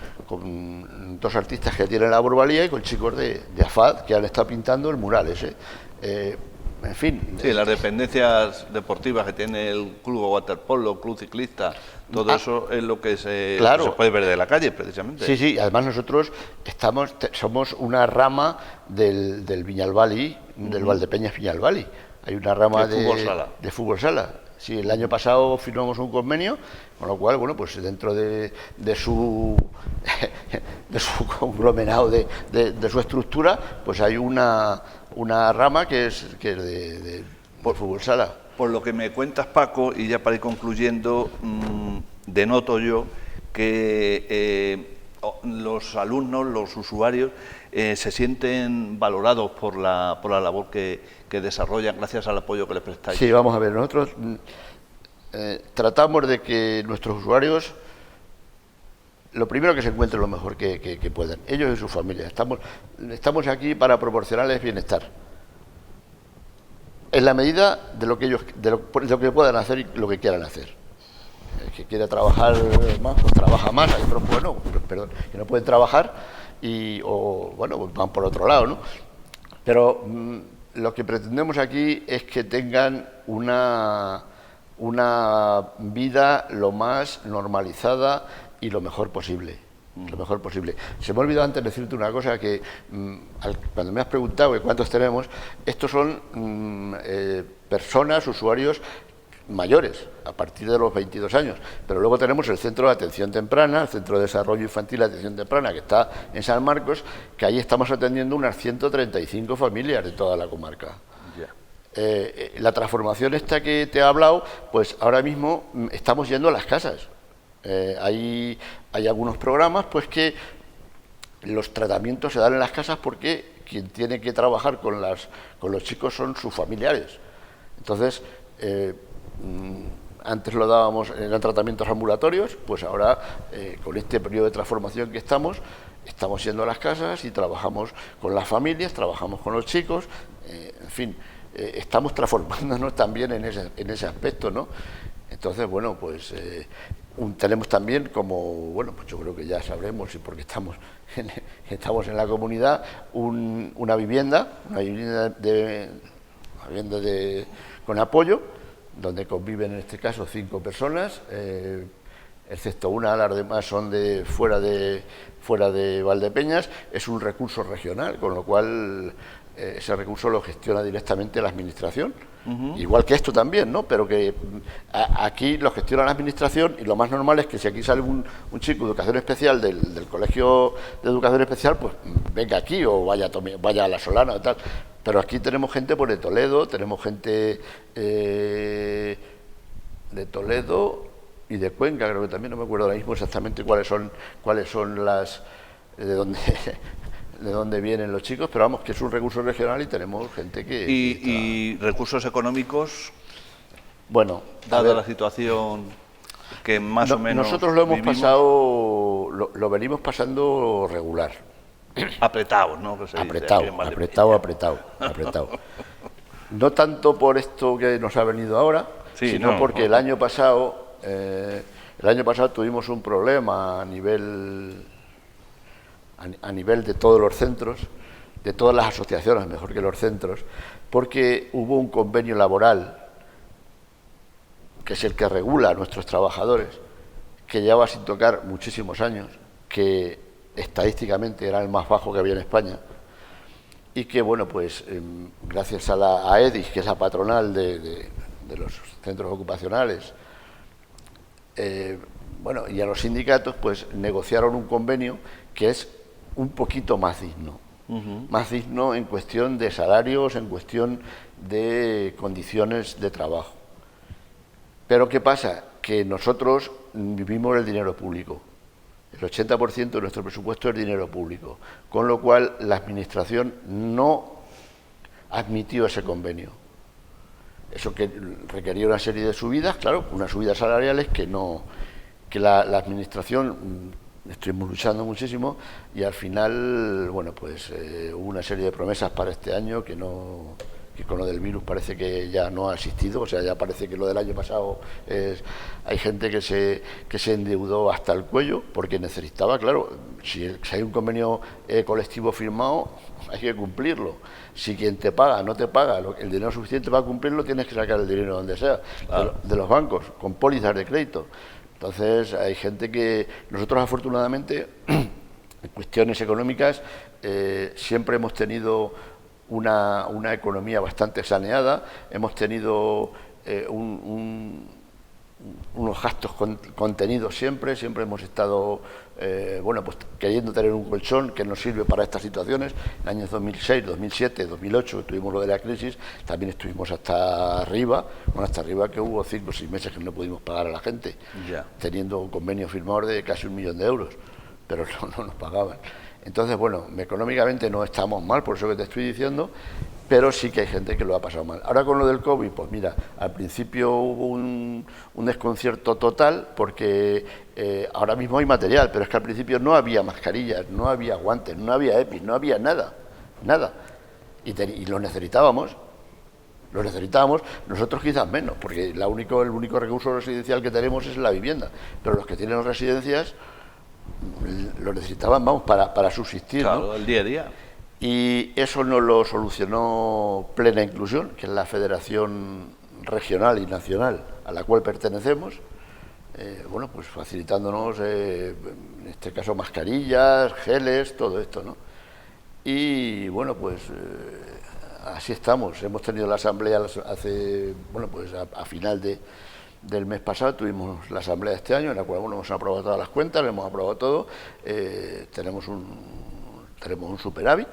2 artistas que tienen Labor Valía y con chicos de AFAD que han estado pintando el mural ese. En fin. Sí, las dependencias deportivas que tiene el club de waterpolo, club ciclista, todo eso es lo que se puede ver de la calle, precisamente. Sí, sí, además nosotros somos una rama del Viñalbali, del Valdepeñas Viñalbali. Hay una rama de fútbol sala. Sí, el año pasado firmamos un convenio, con lo cual, bueno, pues dentro de su de su conglomerado, de su estructura, pues hay una rama que es por fútbol sala. Por lo que me cuentas, Paco, y ya para ir concluyendo, denoto yo que los alumnos, los usuarios, se sienten valorados por la labor que desarrollan gracias al apoyo que les prestáis. Sí, vamos a ver, nosotros tratamos de que nuestros usuarios, lo primero, que se encuentren lo mejor que puedan, ellos y sus familias. Estamos aquí para proporcionarles bienestar, en la medida de lo que ellos, de lo que puedan hacer y lo que quieran hacer. El que quiera trabajar más, pues trabaja más. Hay otros, bueno, perdón, que no pueden trabajar o bueno, pues van por otro lado, ¿no? Pero lo que pretendemos aquí es que tengan una vida lo más normalizada y lo mejor posible. Lo mejor posible. Se me ha olvidado antes decirte una cosa, que cuando me has preguntado que cuántos tenemos, estos son personas, usuarios mayores, a partir de los 22 años. Pero luego tenemos el Centro de Atención Temprana, el Centro de Desarrollo Infantil de Atención Temprana, que está en San Marcos, que ahí estamos atendiendo unas 135 familias de toda la comarca. La transformación esta que te he hablado, pues ahora mismo estamos yendo a las casas. Hay algunos programas pues que los tratamientos se dan en las casas porque quien tiene que trabajar con los chicos son sus familiares. Entonces, antes lo dábamos, eran tratamientos ambulatorios, pues ahora con este periodo de transformación que estamos yendo a las casas y trabajamos con las familias, trabajamos con los chicos, en fin, estamos transformándonos también en ese aspecto, ¿no? Entonces, bueno, pues tenemos también, como, bueno, pues yo creo que ya sabremos, y porque estamos en la comunidad, una vivienda con apoyo, donde conviven en este caso 5 personas, excepto una, las demás son fuera de Valdepeñas. Es un recurso regional, con lo cual ese recurso lo gestiona directamente la Administración, igual que esto también, ¿no? Pero que aquí lo gestiona la Administración, y lo más normal es que si aquí sale un chico de educación especial del Colegio de Educación Especial, pues venga aquí o vaya a La Solana o tal. Pero aquí tenemos gente por de Toledo, tenemos gente de Toledo y de Cuenca, creo que también, no me acuerdo ahora mismo exactamente cuáles son las de dónde vienen los chicos, pero vamos, que es un recurso regional y tenemos gente que... ¿Y recursos económicos? Bueno, dada la situación que más o menos nosotros lo hemos pasado, lo venimos pasando regular. Apretados, ¿no? Apretado. No tanto por esto que nos ha venido ahora, sino porque el año pasado tuvimos un problema a nivel de todos los centros, de todas las asociaciones, mejor que los centros, porque hubo un convenio laboral, que es el que regula a nuestros trabajadores, que llevaba sin tocar muchísimos años, que estadísticamente era el más bajo que había en España, y que, bueno, pues gracias a EDIS, que es la patronal de los centros ocupacionales, bueno, y a los sindicatos, pues negociaron un convenio que es un poquito más digno. Más digno en cuestión de salarios, en cuestión de condiciones de trabajo. Pero ¿qué pasa? Que nosotros vivimos el dinero público. El 80% de nuestro presupuesto es dinero público, con lo cual la Administración no admitió ese convenio. Eso que requería una serie de subidas, claro, unas subidas salariales que la Administración estuvimos luchando muchísimo, y al final, bueno, pues hubo una serie de promesas para este año que con lo del virus parece que ya no ha existido. O sea, ya parece que lo del año pasado hay gente que se endeudó hasta el cuello porque necesitaba, claro, si hay un convenio colectivo firmado, hay que cumplirlo. Si quien te paga no te paga el dinero suficiente para cumplirlo, tienes que sacar el dinero donde sea, claro, de los bancos, con pólizas de crédito. Entonces hay gente que nosotros, afortunadamente, en cuestiones económicas siempre hemos tenido una economía bastante saneada, hemos tenido unos gastos contenidos siempre hemos estado bueno, pues queriendo tener un colchón que nos sirve para estas situaciones. En años 2006, 2007, 2008 tuvimos lo de la crisis, también estuvimos hasta arriba que hubo 5 o 6 meses que no pudimos pagar a la gente, teniendo un convenio firmado de casi 1 millón de euros, pero no nos pagaban. Entonces, bueno, económicamente no estamos mal, por eso que te estoy diciendo, pero sí que hay gente que lo ha pasado mal. Ahora con lo del COVID, pues mira, al principio hubo un desconcierto total porque ahora mismo hay material, pero es que al principio no había mascarillas, no había guantes, no había EPIs, no había nada. Y lo necesitábamos. Nosotros quizás menos, porque el único recurso residencial que tenemos es la vivienda, pero los que tienen residencias lo necesitaban, vamos, para subsistir. Claro, ¿no? El día a día. Y eso nos lo solucionó Plena Inclusión, que es la federación regional y nacional a la cual pertenecemos, bueno, pues facilitándonos, en este caso, mascarillas, geles, todo esto, ¿no? Y bueno, pues así estamos. Hemos tenido la asamblea hace, bueno, pues a final del mes pasado tuvimos la asamblea de este año, en la cual, bueno, hemos aprobado todas las cuentas, hemos aprobado todo, tenemos un superávit,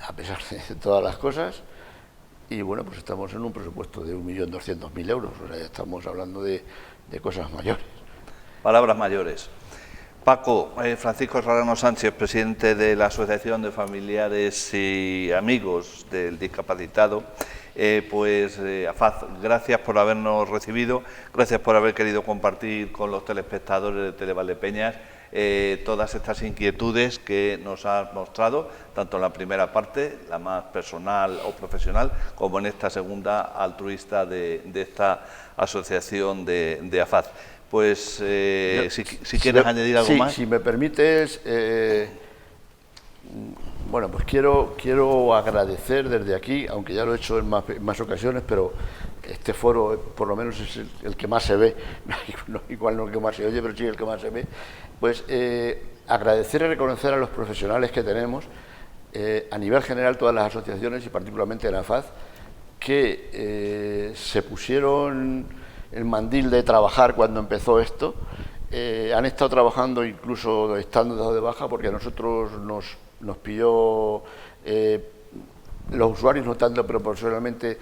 a pesar de todas las cosas, y bueno, pues estamos en un presupuesto de 1.200.000 euros, o sea, ya estamos hablando de cosas mayores. Palabras mayores. Paco, Francisco Serrano Sánchez, presidente de la Asociación de Familiares y Amigos del Discapacitado, AFAZ, gracias por habernos recibido, gracias por haber querido compartir con los telespectadores de Televaldepeñas todas estas inquietudes que nos has mostrado, tanto en la primera parte, la más personal o profesional, como en esta segunda altruista de esta asociación de AFAZ. Pues si quieres añadir algo más. Si me permites, bueno, pues quiero agradecer desde aquí, aunque ya lo he hecho en más ocasiones, pero este foro por lo menos es el que más se ve, igual no el que más se oye, pero sí el que más se ve, pues agradecer y reconocer a los profesionales que tenemos, a nivel general todas las asociaciones y particularmente en AFAZ, que se pusieron el mandil de trabajar cuando empezó esto. Han estado trabajando incluso estando dado de baja, porque a nosotros nos pilló, los usuarios no tanto, pero profesionalmente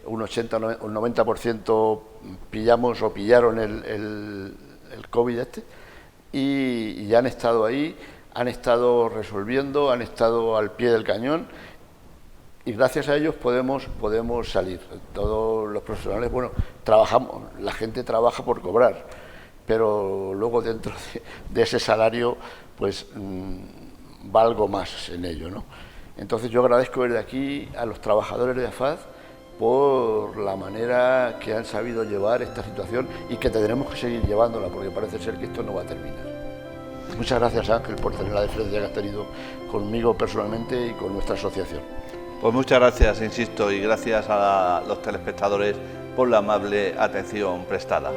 un 80 o un 90% pillaron el COVID y han estado ahí, han estado resolviendo, han estado al pie del cañón. Y gracias a ellos podemos salir. Todos los profesionales, bueno, trabajamos, la gente trabaja por cobrar, pero luego dentro de ese salario, pues va algo más en ello, ¿no? Entonces yo agradezco desde aquí a los trabajadores de AFAZ por la manera que han sabido llevar esta situación y que tendremos que seguir llevándola, porque parece ser que esto no va a terminar. Muchas gracias, Ángel, por tener la deferencia que has tenido conmigo personalmente y con nuestra asociación. Pues muchas gracias, insisto, y gracias a los telespectadores por la amable atención prestada.